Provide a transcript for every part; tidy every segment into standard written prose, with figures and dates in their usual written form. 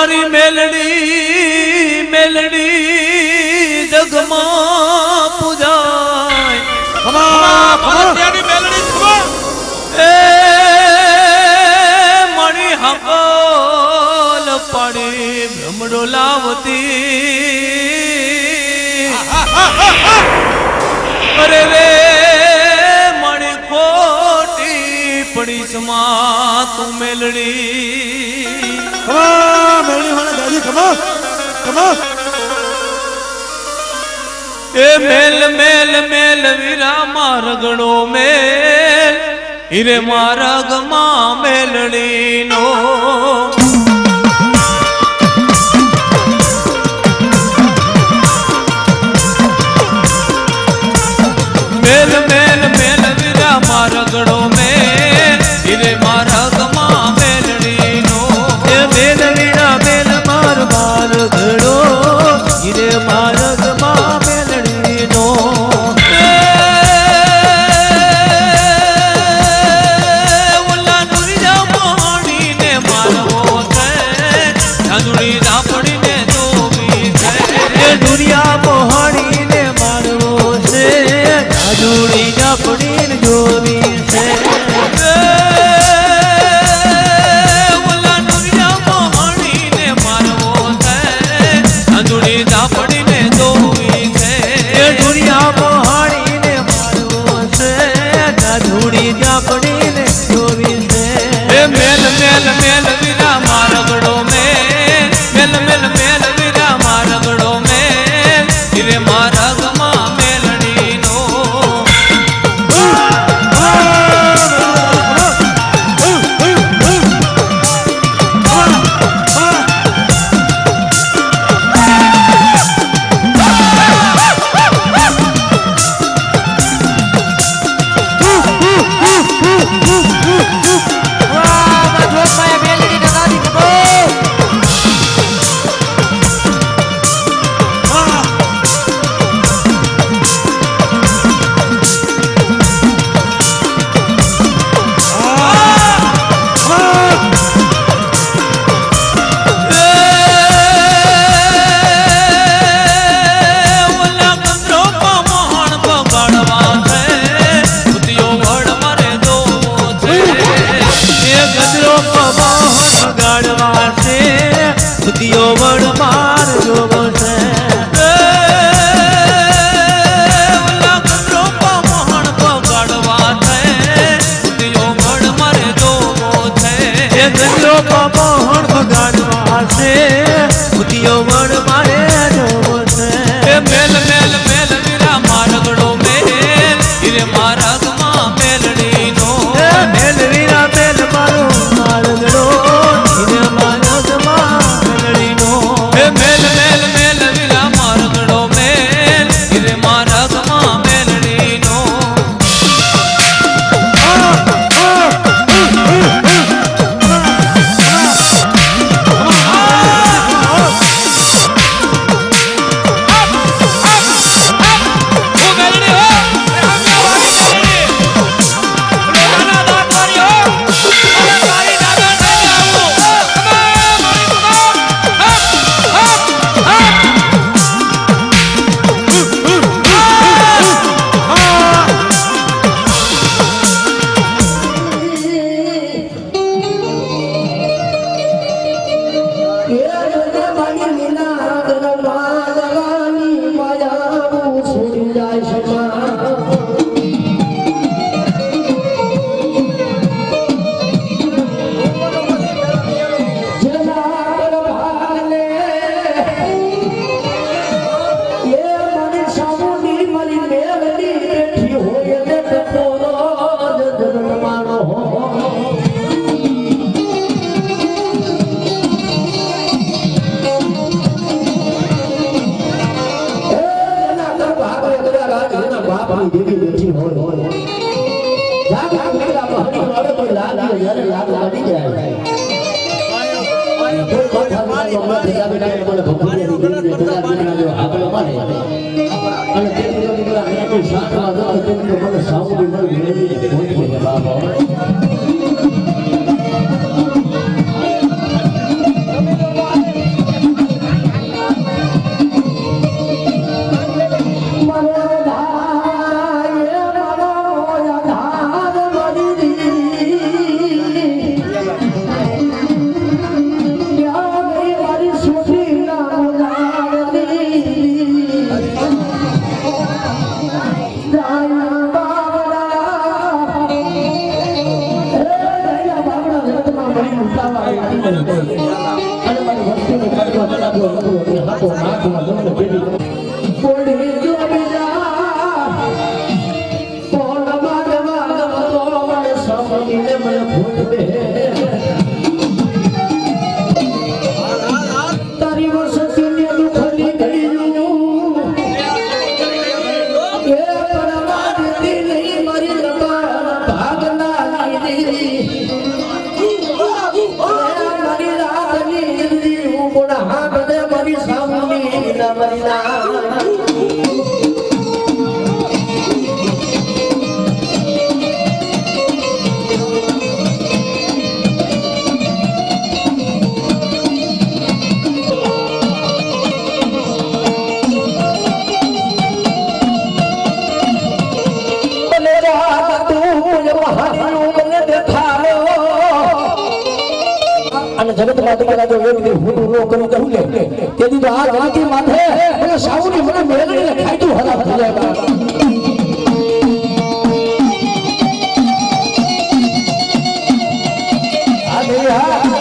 મારી મેલડી મેલડી જગમાં પૂજાય એ મારી હકલ પડી ભ્રમડો લાવતી અરે રે મારી ખોટી પડી સમા તું મેલડી એ મેલ મેલ મેલ વીરા મારગડો મેલ હીરે મારા ગમા મેલડી નો મેલ મેલ મેલ વીરા મારગડો મેલ હીરે મારા ગમા મેલડી નો એ મેલ વીરા મેલ માર મારગડો હીરે મારા ગમા મેલડી નો ઓલા નુરિયા મોહણી ને મારવો છે ધાંધુડી ધાપડીને જોવી છે એ નુરિયા મોહણી ને મારવો છે ધાંધુડી ધાપડીને જોવી છે ઓલા નુરિયા મોહણી ને મારવો છે ધાંધુડી ધાપડીને જોવી છે એ નુરિયા મોહણી ને મારવો છે ધાંધુડી ધાપડીને જોવી છે એ મેલ મેલ મેલ વીરા મારગડો મેલ મેલ મેલ મેલ વીરા મારગડો મેલ હીરે મારા ગમા મેલડી નો વડ માર જોવો છે ઓલા કપડો મોહણ પગાડવા છે ઉદયો વડ મારે જોવો છે એ ગંજો મોહણ પગાડવા છે ઉદયો વડ મારે જોવો છે એ મેલ મેલ મેલ વીરા મારગડો મેલ હીરે મારા ગમા મેલડી નો મેલ વીરા મેલ મારો મારગડો હીરે મારા ગમા મેલ મેલ મેલ વીરા મારગડો મેલ હીરે મારા ગમા મેલડી નો બાબા જગત માતા જો એક દી હું નો કરું કહું લે તેથી તો આ ધરતી માથે મને સાઉની મને મેળવીને ખાઈતું હરાબ થઈ જાય આ દે હા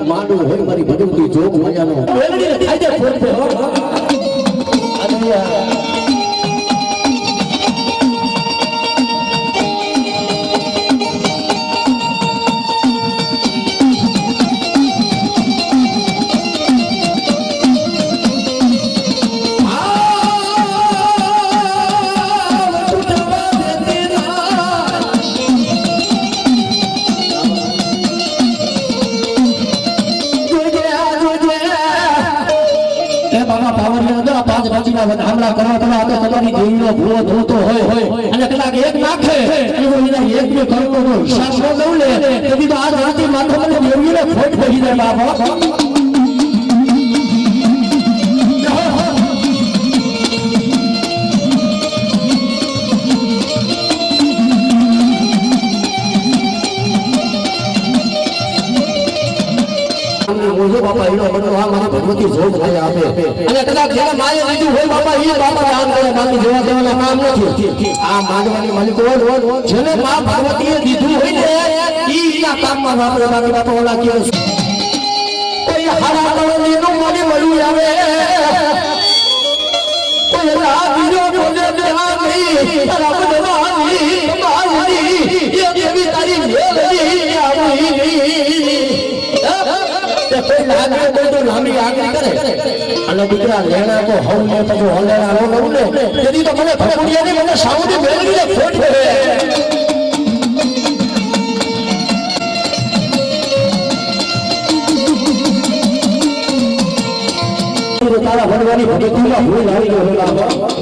માંડવું હોય મારી ભગવતી જોગ મજાનો મેલડીને ખાઈ દે ફોડે हमला કરવા કરવા તો તમારી દેવીનો ભૂવો ધોતો હોય અને કદાચ એક નાખે એવો એના એક બે કરતો શાસ્ત્ર લઉં લે તેથી તો આ રાતે માથે મને દેવીને ફોટ પડી જાય બાબા મોજો બાપા એનો બનો આ મારી ભગવતી જોગ થાય આપે અને કદાચ જેને માએ લીધું હોય બાપા એ બાપા દાન કરે માની જોવા દેવાના કામ નથી આ માંડવાની માલિક હોય જેને માં ભગવતીએ દીધું હોય ને ઈના કામમાં વાપરે બાકી બાપા ઓલા કે કોઈ હારા કળોની નું મને મળ્યું આવે કોઈ રા બીજો બોલે દે આ નહીં તારા બદવાની બાવાની એ દેવી તારી મેલડી આવી લાંબી આગળ કરે અને દીકરા લેણા તો હવ ને તો હલેણા નો કરું ને તેથી તો મને ભગુડિયાની મને સાઉદી મેળવીને ફોટ કરે તારા ભગવાનની ભગતીમાં ભૂલ આવી ગયો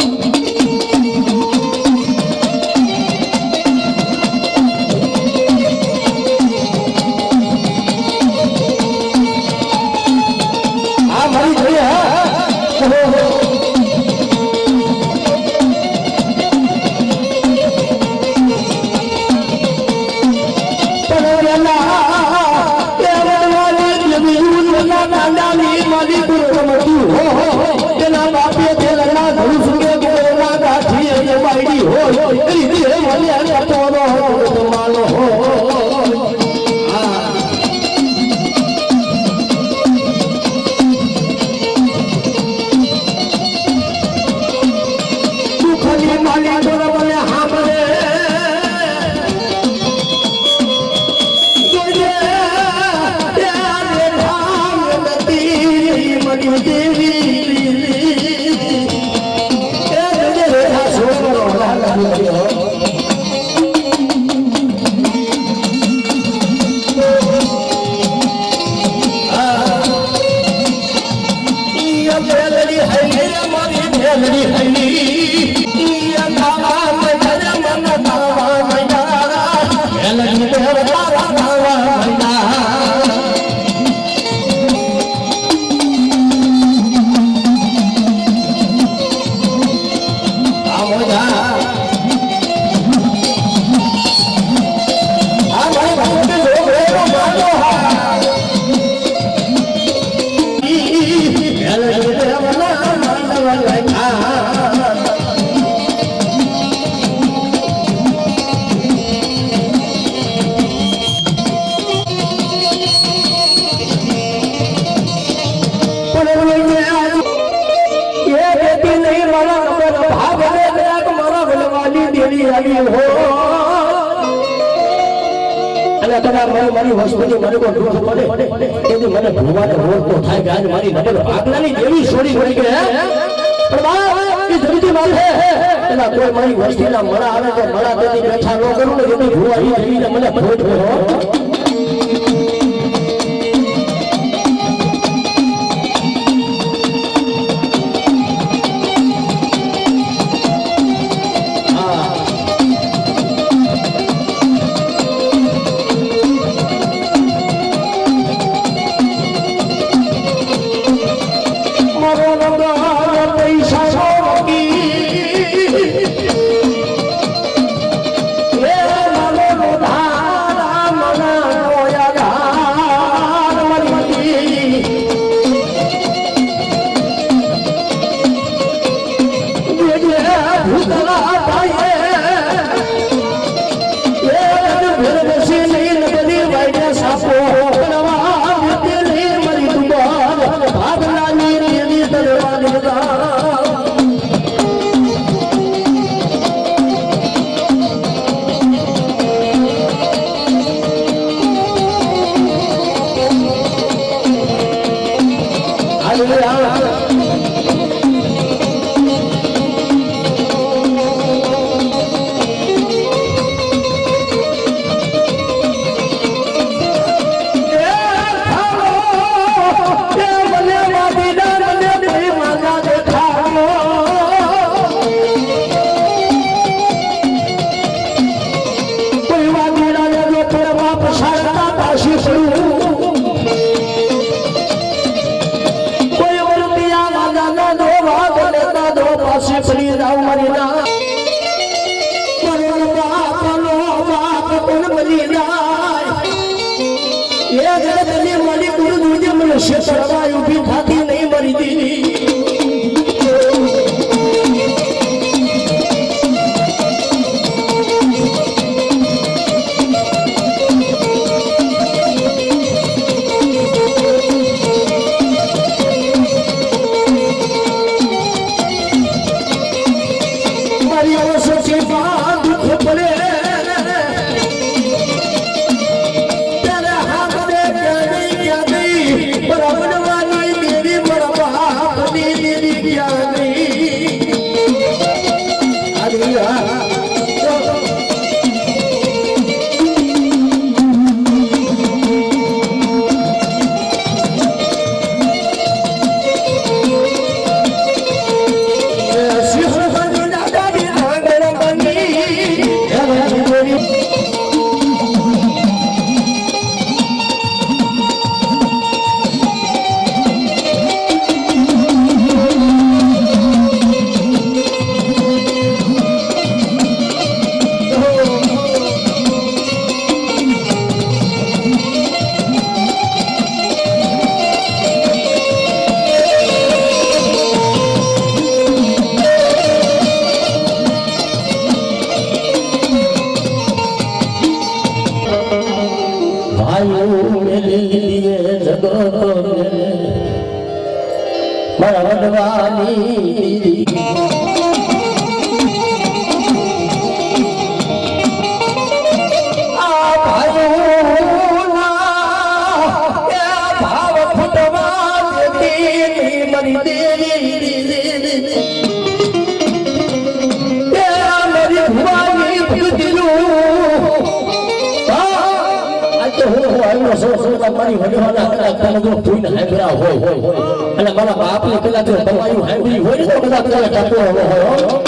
હોય એની દેહ વાલી આને આપવાનો તમારો દુખની માલી જોરા મને હામરે જોજે યાદ રામ નતી મની દેવી એ જોજે રેખા છોકરો લાગ્યો મેલડી હૈલી મારી મેલડી હૈલી તાવા મૈના મન તાવા મૈના મેલડી તાવા તાવા મૈના આમોજા આ મારી ભગવતી જોગરેનો માનો મારી વસ્તુની મને કોઈ દુઃખ પડે તેથી મને ભગવાને રોજ તો થાય કે આજ મારી નબળ ભાગનાની દેવી છોડી પડી ગઈ પણ બા એ ધરતી માથે એના કોઈ મારી વસ્તીના મળા આવે તો મળા તેથી બેઠા ન કરું ને જેથી ભુવા એ દેવીને મને ભોજ ભરો ઉભી થાતી નહીં મરી દીધી મારી અવસર દુઃખ પડે ત્યારે હાથ દે ક્યાં ગઈ બરાબર દેવી બરાબર ભાઈઓ મેલે લીએ જગત મેલે મારા વડવાની આ ભાઈઓના એ ભાવ ફૂટવા દેતી મરી દેવી એ મારી ભુવાની ભૂતિલું તો હું આવ્યો સો મારી વડવાના કદાચ જો ધૂઈને હાંભળા હોય અને મારા બાપને કદાચ જો તમારું હાંભળી હોય ને તો કદાચ કદાચ ટકો હોય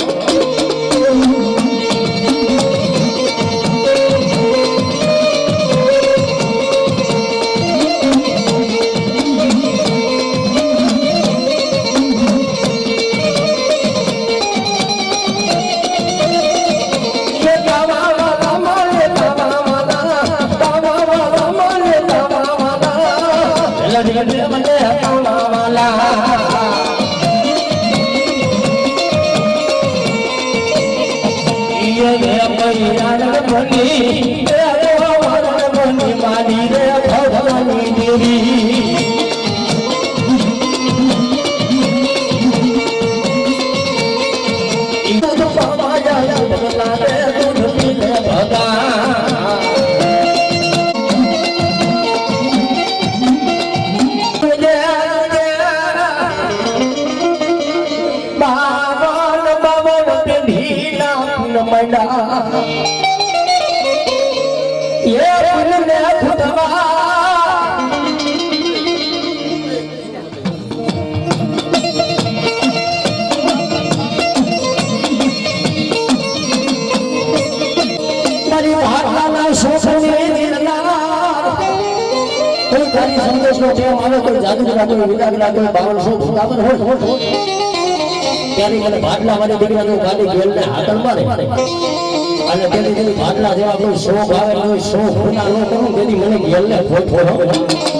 ત્યારે ભાટલા મારી દીકરાનું ગાડી ગેલને હાકલ મારે અને તેની ભાટલા જેવા કોઈ શોખ આવે કોઈ શોખ પૂરા ન કરું તેની મને ગેલને ખોટ